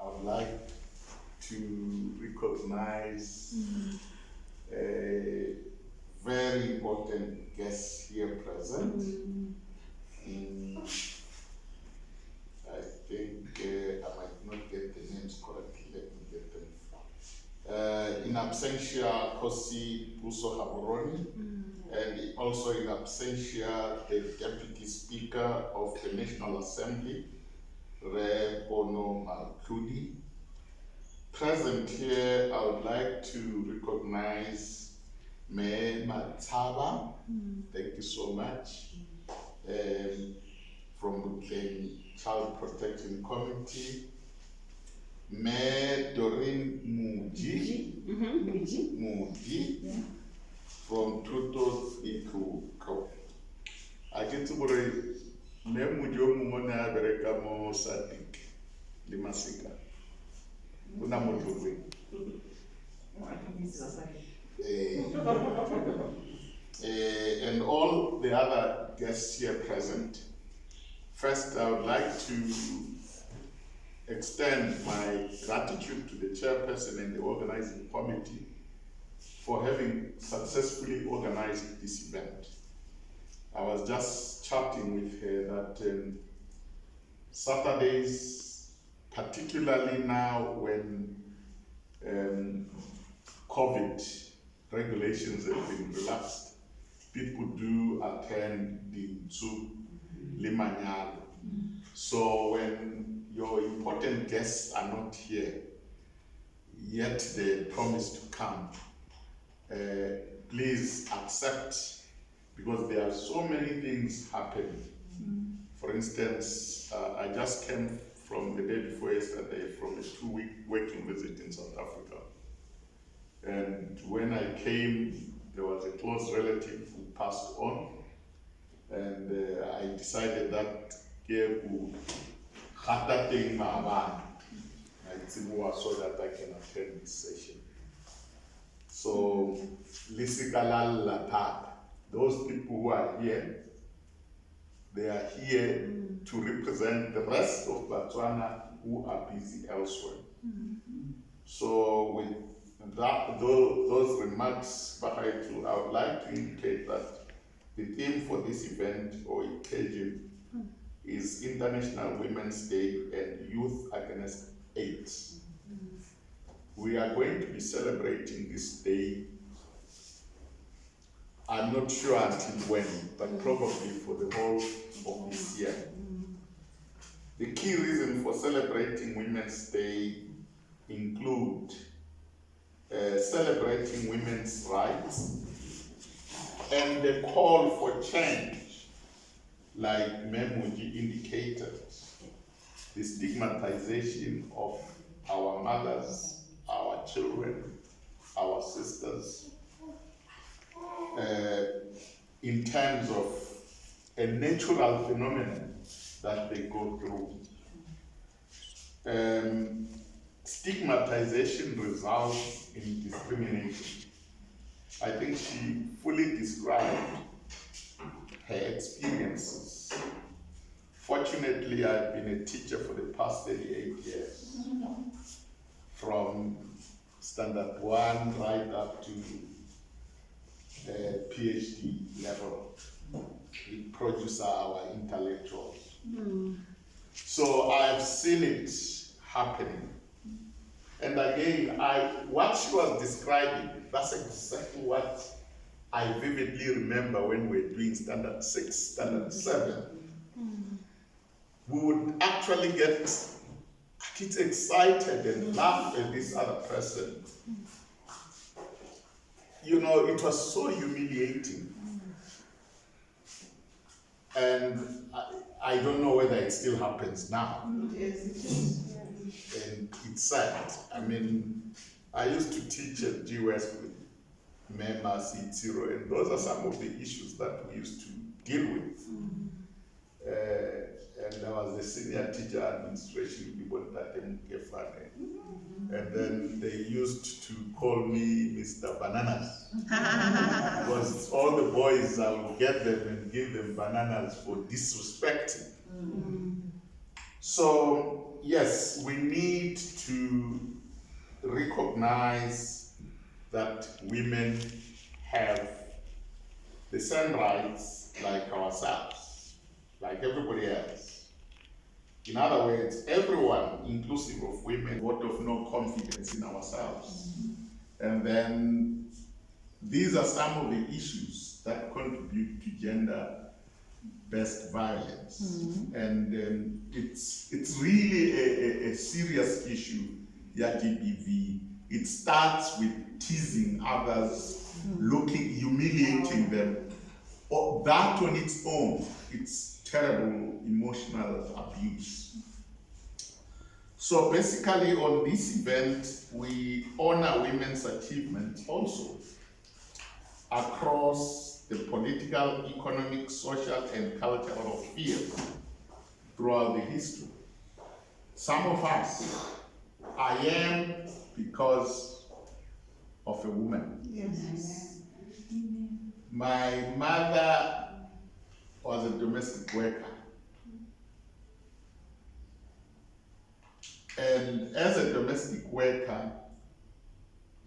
I would like to recognize a very important guest here present. I think I might not get the names correctly. Let me get them. In absentia, Kosi Buso Haboroni, and also in absentia, the Deputy Speaker of the National Assembly, Re Bono Malkudi. Present here, I would like to recognize Me Matsaba. Thank you so much. From the Child Protection Committee. Me Doreen Muji. Muji. Yeah. From Tutos Ikuko. I get to worry. Me Mujo Mumona Bereka Mo Sadik. Limasika. Una motorway. And all the other guests here present. First, I would like to extend my gratitude to the chairperson and the organizing committee for having successfully organized this event. I was just chatting with her that Saturdays, particularly now when COVID regulations have been relaxed, people do attend the Zoo Limanyalo. So when your important guests are not here, yet they promise to come, please accept, because there are so many things happening. For instance, I just came from the day before yesterday from a 2-week working visit in South Africa. And when I came, there was a close relative who passed on. And I decided that so that I can attend this session. So, those people who are here, they are here to represent the rest of Botswana who are busy elsewhere. So, with that, those remarks, I would like to indicate that the theme for this event or occasion is International Women's Day and Youth Against AIDS. We are going to be celebrating this day, I'm not sure until when, but probably for the whole of this year. The key reason for celebrating Women's Day include celebrating women's rights and the call for change, like Memuji indicated, the stigmatization of our mothers, our children, our sisters, in terms of a natural phenomenon that they go through. Stigmatization results in discrimination. I think she fully described her experiences. Fortunately, I've been a teacher for the past 38 years, from standard 1 right up to PhD level. We produce our intellectuals. So I've seen it happening. And again, what she was describing, that's exactly what I vividly remember when we were doing standard 6, standard 7. We would actually get excited and laugh at this other person. You know, it was so humiliating. And I don't know whether it still happens now. And it's sad. I mean, I used to teach at GWS with Mema, C0, and those are some of the issues that we used to deal with. And I was a senior teacher administration people that and then they used to call me Mr. Bananas. Because all the boys, I would get them and give them bananas for disrespecting. So yes, we need to recognize that women have the same rights like ourselves, like everybody else. In other words, everyone, inclusive of women, vote of no confidence in ourselves. And then these are some of the issues that contribute to gender-based violence. And it's really a serious issue, GBV. It starts with teasing others, humiliating them. That on its own, it's terrible emotional abuse. So basically on this event, we honor women's achievements also across the political, economic, social, and cultural spheres throughout the history. Some of us I am because of a woman. Yes. My mother was a domestic worker. And as a domestic worker,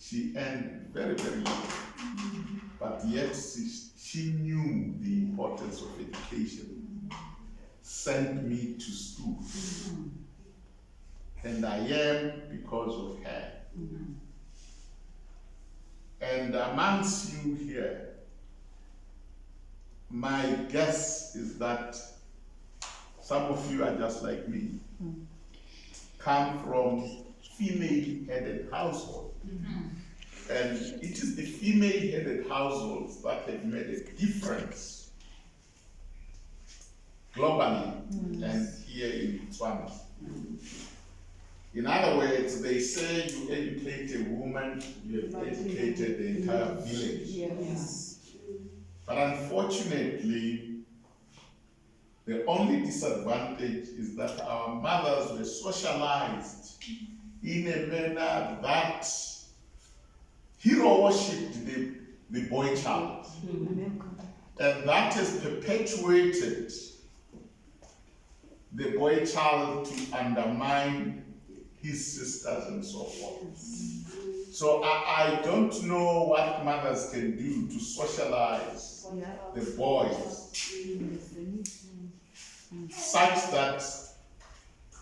she earned very, very little. But yet she knew the importance of education, sent me to school. And I am because of her. And amongst you here, my guess is that some of you are just like me, come from female-headed households. And it is the female-headed households that have made a difference globally and here in Botswana. In other words, they say you educate a woman, you have educated the entire village. Yes. But unfortunately, the only disadvantage is that our mothers were socialized in a manner that hero worshipped the boy child. And that has perpetuated the boy child to undermine his sisters and so forth. So I don't know what mothers can do to socialize the boys such that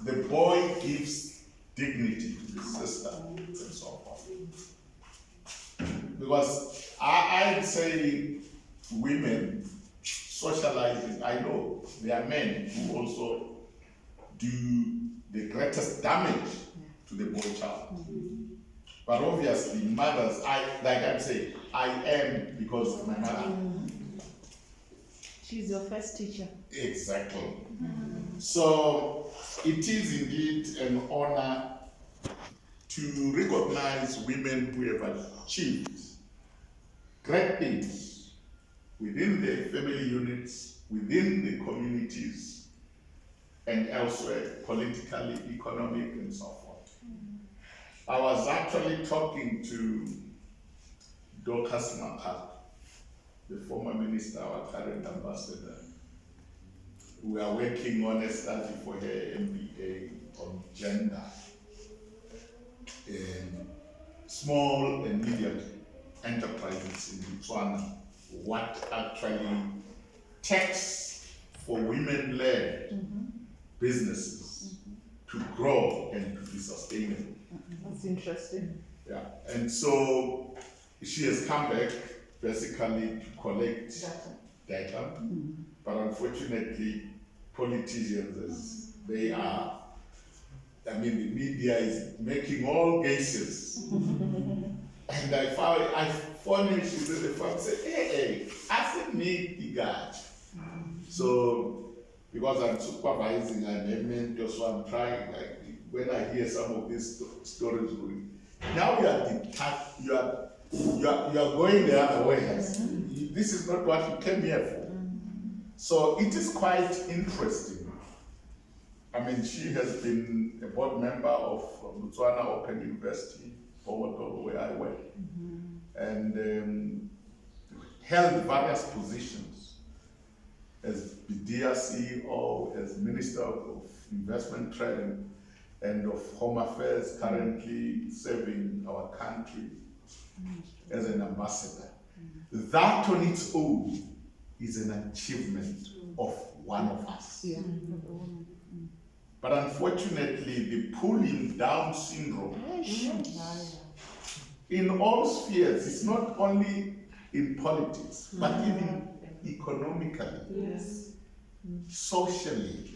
the boy gives dignity to the sister and so forth. Because I'd say women socializing, I know there are men who also do the greatest damage to the boy child. But obviously mothers, like I'm saying, I am because of my mother. She's your first teacher. Exactly. So it is indeed an honor to recognize women who have achieved great things within their family units, within the communities, and elsewhere, politically, economic, and so forth. I was actually talking to Godson Gatsha, the former minister, our current ambassador. We are working on a study for her MBA on gender in small and medium enterprises in Botswana. What actually takes for women-led businesses to grow and to be sustainable. That's interesting. Yeah, and so she has come back basically to collect data, but unfortunately, politicians, as they are, I mean, the media is making all guesses. And I found him, she said, the farm said, hey, ask me the guy. So, because I'm supervising and mentor, so I'm trying, like, when I hear some of these stories going, now you are going the other way. This is not what you came here for. So it is quite interesting. I mean, she has been a board member of Botswana Open University, where I work, and held various positions as BDA CEO, as Minister of Investment Trade. and of Home Affairs, currently serving our country as an ambassador. That on its own is an achievement of one of us. Yeah. But unfortunately, the pulling down syndrome in all spheres, it's not only in politics, but even economically, Yes. socially.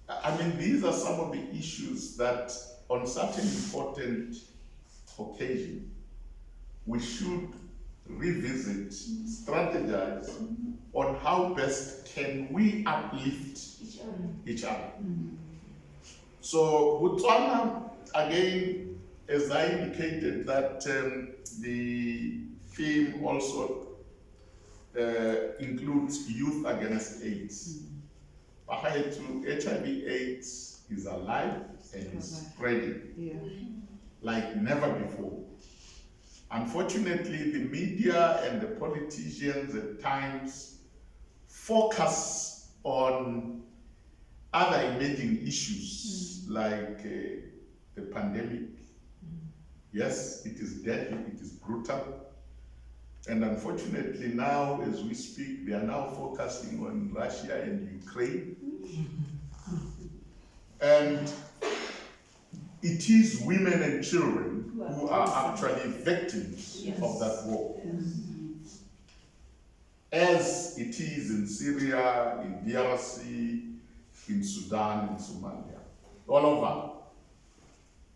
I mean, these are some of the issues that on such an important occasion, we should revisit, strategize on how best can we uplift each other. So Botswana, again, as I indicated, that the theme also includes youth against AIDS. HIV/AIDS is alive and is spreading like never before. Unfortunately, the media and the politicians at times focus on other emerging issues like the pandemic. Yes, it is deadly, it is brutal. And unfortunately now, as we speak, they are now focusing on Russia and Ukraine. And it is women and children who are actually victims of that war. As it is in Syria, in DRC, in Sudan, in Somalia, all over.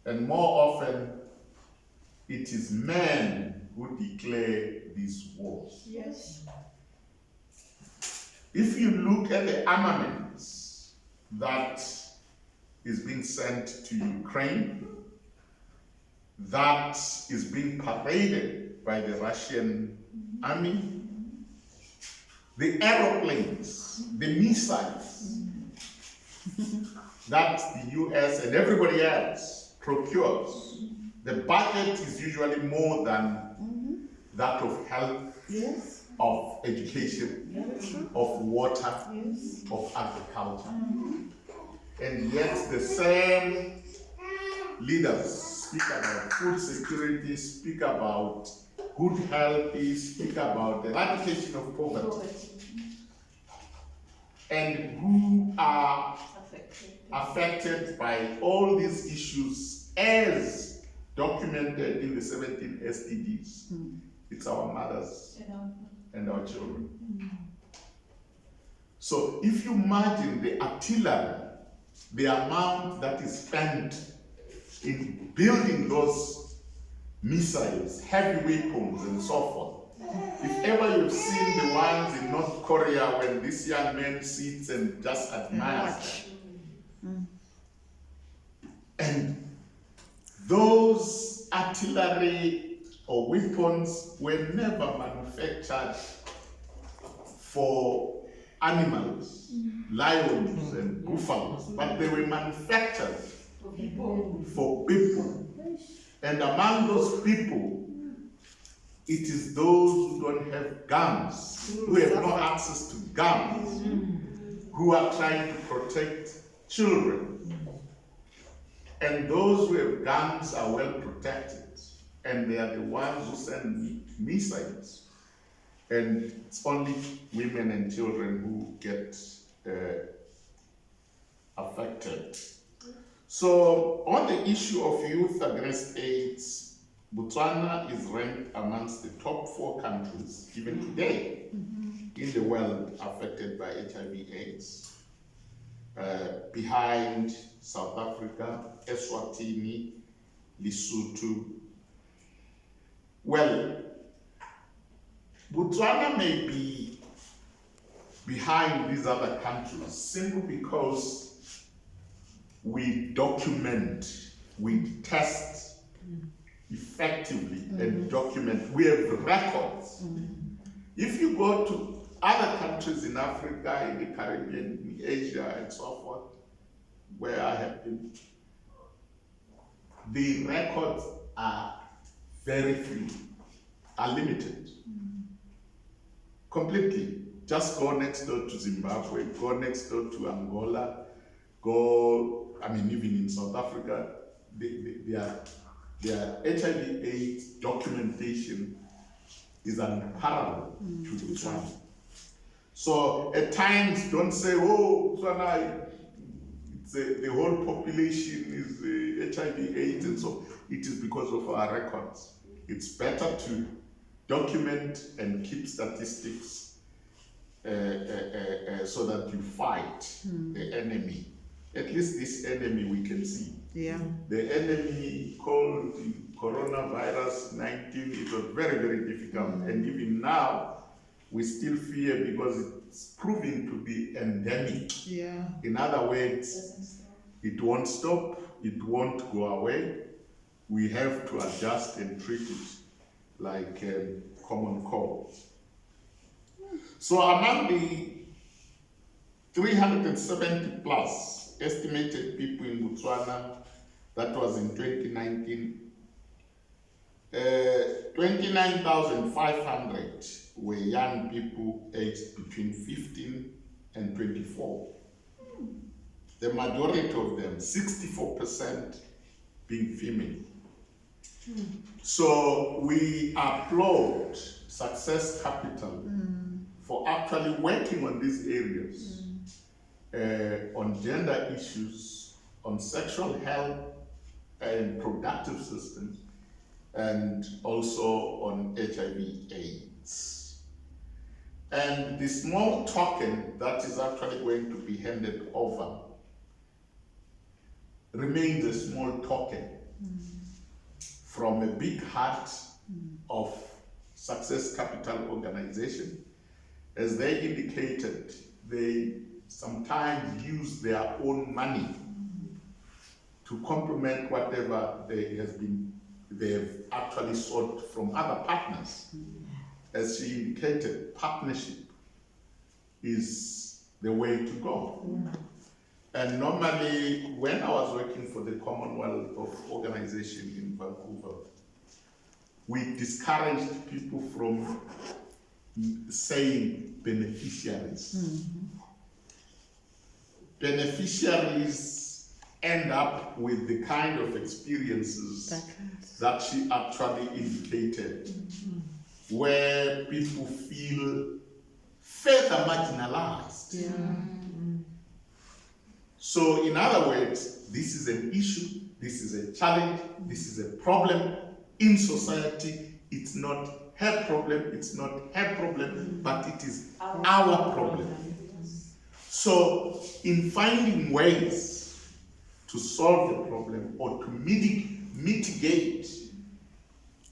And more often, it is men who declare these wars. Yes. If you look at the armaments that is being sent to Ukraine, that is being paraded by the Russian army, the aeroplanes, the missiles that the US and everybody else procures, the budget is usually more than that of health, of education, of water, of agriculture. And yet the same leaders speak about food security, speak about good health, speak about the eradication of poverty, and who are affected by all these issues as documented in the 17 SDGs. It's our mothers and our children. So if you imagine the artillery, the amount that is spent in building those missiles, heavy weapons, and so forth. If ever you've seen the ones in North Korea when this young man sits and just admires them. And those artillery or weapons were never manufactured for animals, lions and buffaloes, but they were manufactured for people. And among those people, it is those who don't have guns, who have no access to guns, who are trying to protect children. And those who have guns are well protected, and they are the ones who send missiles. And it's only women and children who get affected. So on the issue of youth against AIDS, Botswana is ranked amongst the top 4 countries, even today, in the world affected by HIV/AIDS. Behind South Africa, Eswatini, Lesotho. Well, Botswana may be behind these other countries simply because we document, we test effectively and document. We have records. If you go to other countries in Africa, in the Caribbean, in Asia, and so forth, where I have been, the records are very few, are limited. Completely. Just go next door to Zimbabwe, go next door to Angola, even in South Africa, their HIV/AIDS documentation is unparalleled to Botswana. So at times, don't say, oh, Botswana, the whole population is HIV/AIDS, and so it is because of our records. It's better to document and keep statistics so that you fight the enemy. At least this enemy we can see. Yeah. The enemy called coronavirus 19, it was very, very difficult. And even now, we still fear because it's proving to be endemic. Yeah. In other words, it won't stop, it won't go away. We have to adjust and treat it like a common cold. So among the 370 plus estimated people in Botswana, that was in 2019, 29,500 were young people aged between 15 and 24. The majority of them, 64%, being female. So we applaud Success Capital for actually working on these areas, on gender issues, on sexual health and productive systems, and also on HIV/AIDS. And the small token that is actually going to be handed over remains a small token from a big heart of Success Capital organization. As they indicated, they sometimes use their own money to complement whatever they've actually sought from other partners. As she indicated, partnership is the way to go. And normally, when I was working for the Commonwealth of Organization in Vancouver, we discouraged people from saying beneficiaries. Beneficiaries end up with the kind of experiences that she actually indicated, where people feel further marginalized. Yeah. So in other words, this is an issue, this is a challenge, this is a problem in society. It's not her problem, it's not her problem, but it is our problem. So in finding ways to solve the problem or to mitigate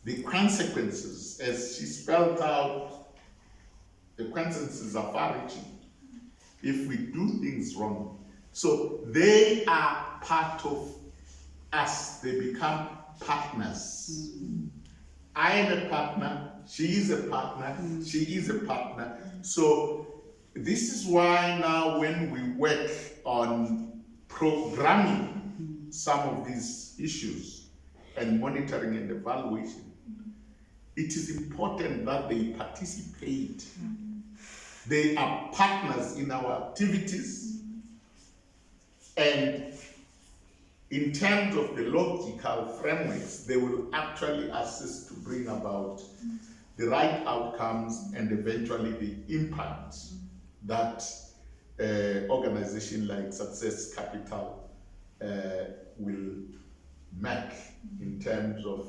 the consequences, as she spelled out, the consequences are far-reaching if we do things wrong. So they are part of us, they become partners. I am a partner, she is a partner, she is a partner. So this is why now when we work on programming some of these issues and monitoring and evaluation, it is important that they participate. They are partners in our activities, and in terms of the logical frameworks, they will actually assist to bring about the right outcomes and eventually the impact that organization like Success Capital will make in terms of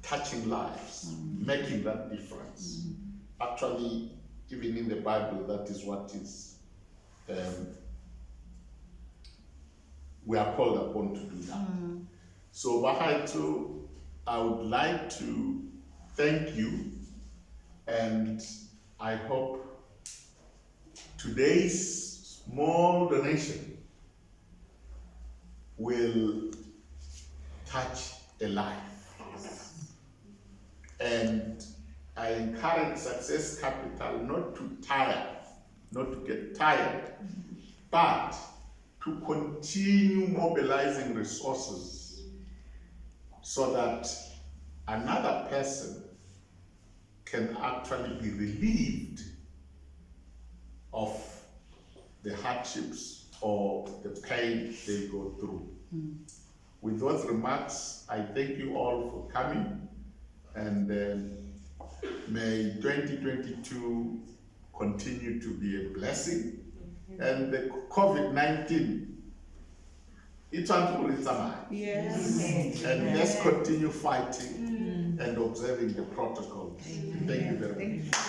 touching lives, making that difference. Actually, even in the Bible, that is what is we are called upon to do that. So Bahaitu, I would like to thank you, and I hope today's small donation will touch a life. And I encourage Success Capital not to get tired, but to continue mobilizing resources so that another person can actually be relieved of the hardships or the pain they go through. With those remarks, I thank you all for coming, and may 2022 continue to be a blessing. And the COVID-19, it's until Yes. and let's continue fighting and observing the protocols. Thank you very much.